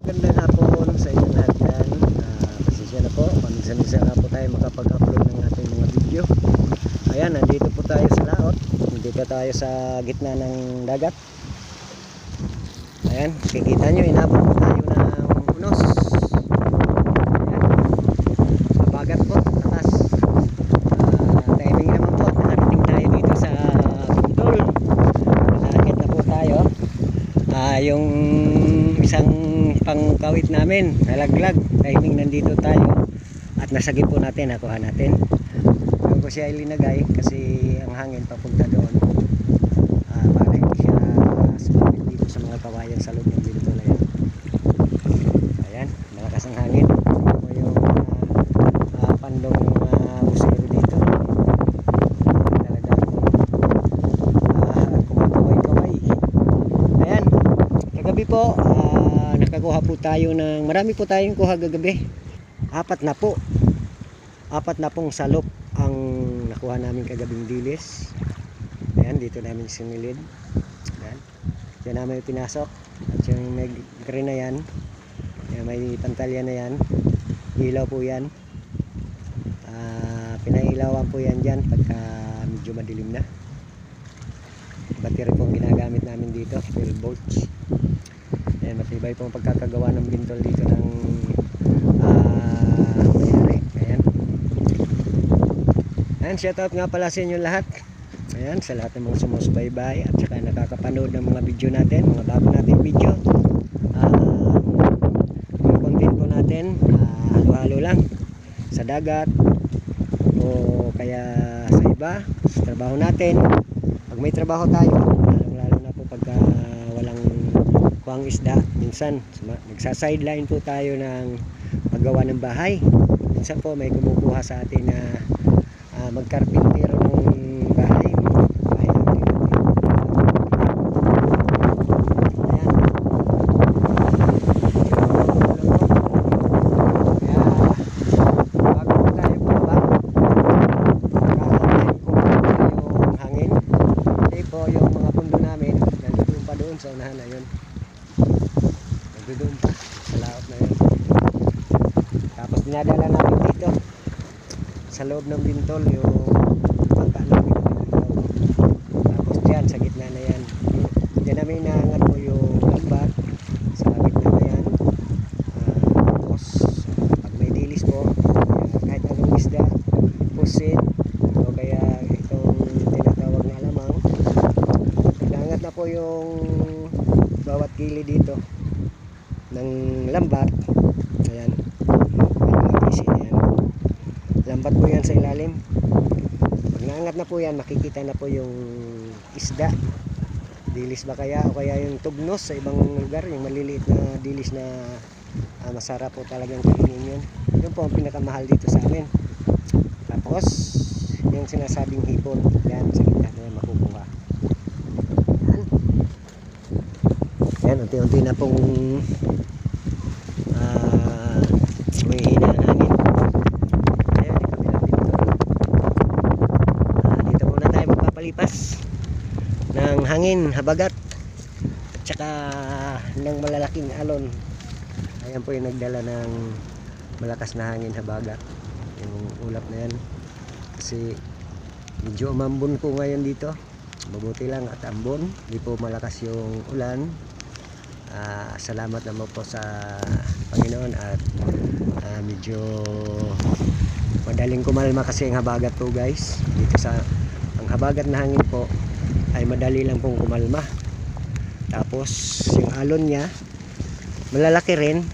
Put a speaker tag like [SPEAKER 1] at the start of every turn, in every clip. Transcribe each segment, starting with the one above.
[SPEAKER 1] Magandang hapon sa inyo lahat yan. Pasensya na po, paminsan-minsan na po tayo makapag-upload ng ating mga video. Ayan, nandito po tayo sa laot. Nandito tayo sa gitna ng dagat. Ayan, kikita nyo, inabot po tayo ng unos. Ayan, mabagat po, takas. Timing naman po, nakarating tayo dito sa Bintol. Nakakit na po tayo. Yung isang pangkawit namin nalaglag, timing nandito tayo at nasagip po natin, nakuha natin. Doon ko siya ilinagay kasi ang hangin papunta doon, para hindi siya sumapit dito sa mga kawayan sa loob ng dito na yan. Ayan, malakas ang hangin. Ito yung pandong ng busero dito. Talaga kumakaway-kaway. Ayan, kagabi po nakakuha po tayo ng, marami po tayong kuha kagabi. Apat na pong salop ang nakuha namin kagabing dilis. Ayan, dito namin sinilid. Ayan, dyan namin pinasok. At yung may green na yan, ayan, may pantalya na yan, ilaw po yan. Pinailawan po yan dyan pagka medyo madilim na. Battery pong ginagamit namin dito, 12 volts. Ayan, matibay po ang pagkakagawa ng bintol dito ng mayari. Ayan. Ayan, shoutout nga pala sa inyo lahat. Ayan, sa lahat ng mga sumusubaybay at saka nakakapanood ng mga video natin, mga bago natin video. Mga content po natin, halo-halo lang sa dagat o kaya sa iba, sa trabaho natin. Pag may trabaho tayo, lalo na po pagka walang kuhang isda, minsan nagsa-sideline po tayo ng paggawa ng bahay. Minsan po may kumukuha sa atin na magkarpintero ng bahay. Sa unahan na yun, nagdoon pa sa laot na yun. Tapos dinadala namin dito sa loob ng bintol yung bangka namin. Tapos dyan sa gitna na yan, dyan namin inaangat po yung lambat sa gitna na yan. Tapos pag may dilis po, kahit anong isda, pusit o kaya itong tinatawag na alamang, inaangat na po yung bawat gilid dito ng lambat. Ayan, ayan, lambat po yan sa ilalim. Pag naangat na po yan, makikita na po yung isda, dilis ba kaya o kaya yung tugnos sa ibang lugar, yung maliliit na dilis na masarap po talagang kainin yun. Yun po ang pinakamahal dito sa amin. Tapos yung sinasabing hipon, yan sa gitna na makukuha. Ayan, unti-unti na pong may hina ng hangin. Ayan, yung kabilang dito. Dito muna tayo magpapalipas ng hangin, habagat at saka ng malalaking alon. Ayan po yung nagdala ng malakas na hangin, habagat, yung ulap na yan. Kasi medyo umambon po ngayon dito. Mabuti lang at ambon, hindi po malakas yung ulan. Salamat naman po sa Panginoon at medyo madaling kumalma kasi ang habagat po guys. Dito sa ang habagat na hangin po ay madali lang pong kumalma. Tapos yung alon niya malalaki rin,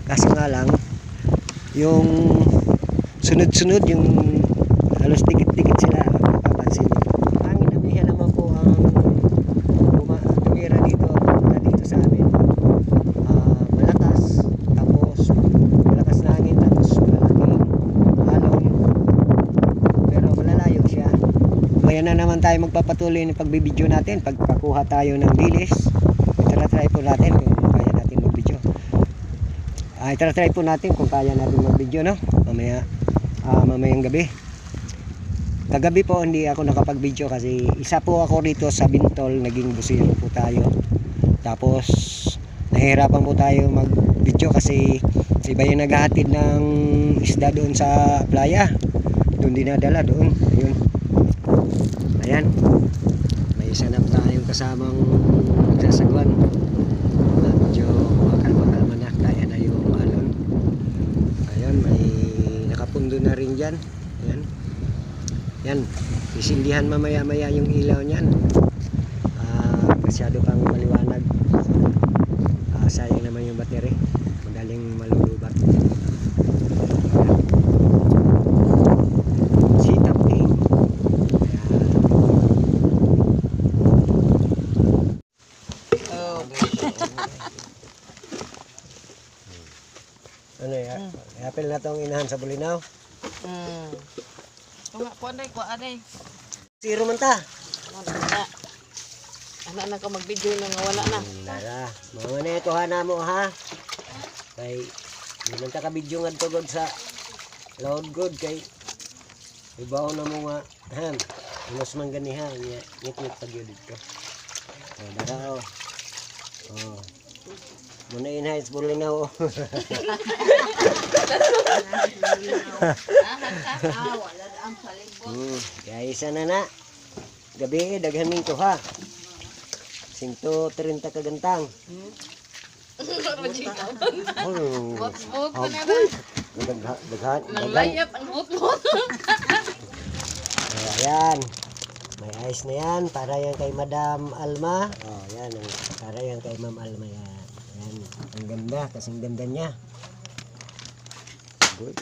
[SPEAKER 1] kaso nga lang yung sunod-sunod, yung halos dikit-dikit sila, papansin niyo. Hangin amihan naman po ang tumira dito sa amin. Malakas, tapos malakas na hangin, tapos malaking alon, pero malalayo siya. Ngayon na naman tayo magpapatuloy ng pagbibideo natin. Pagkakuha tayo ng dilis, try po natin kung kaya natin mag-video. Try po natin kung kaya natin mag-video, no? Mamayang gabi. Kagabi po hindi ako nakapag-video kasi isa po ako rito sa Bintol, naging busiro po tayo. Tapos nahihirapan po tayo video kasi iba yung naghahatid ng isda doon sa playa. Doon dinadala doon. Ayun. Ayan. May isa na tayong kasamang nagsasagwan. Medyo makalma-kalma na. Kaya na yung alon. Ayun, may nakapundo na rin dyan. Ayan. Yan. Isindihan mamaya-maya yung ilaw niyan. Masyado pang maliwanag. Sayang naman yung battery. Madaling malulubat. Sitap king. Ano yan? Apel na tong inahan sa bulinaw.
[SPEAKER 2] Kuha anay.
[SPEAKER 1] Zero man ta.
[SPEAKER 2] Anak ko mag-video na nga wala na.
[SPEAKER 1] Lara, mga na ito ha na mo ha. Kay, di man ta ka-video nga tugod sa loud good kay ibaw na mo nga ham. Inos man gani ha, ngit-ngit pag yun dito. Dara o. Muna inhayos bulinaw o. Kaya isa na na. Gabi, daghan minto ha. 130 kagantang.
[SPEAKER 2] Mot-mot ko na ba?
[SPEAKER 1] Daghan.
[SPEAKER 2] Nanglayap ang mot-mot.
[SPEAKER 1] Ayan. May ice na yan. Para yan kay Madam Alma. Oh, yan. Para yan kay Ma'am Alma yan. Ayan. Ang ganda. Kasing ganda niya. Good.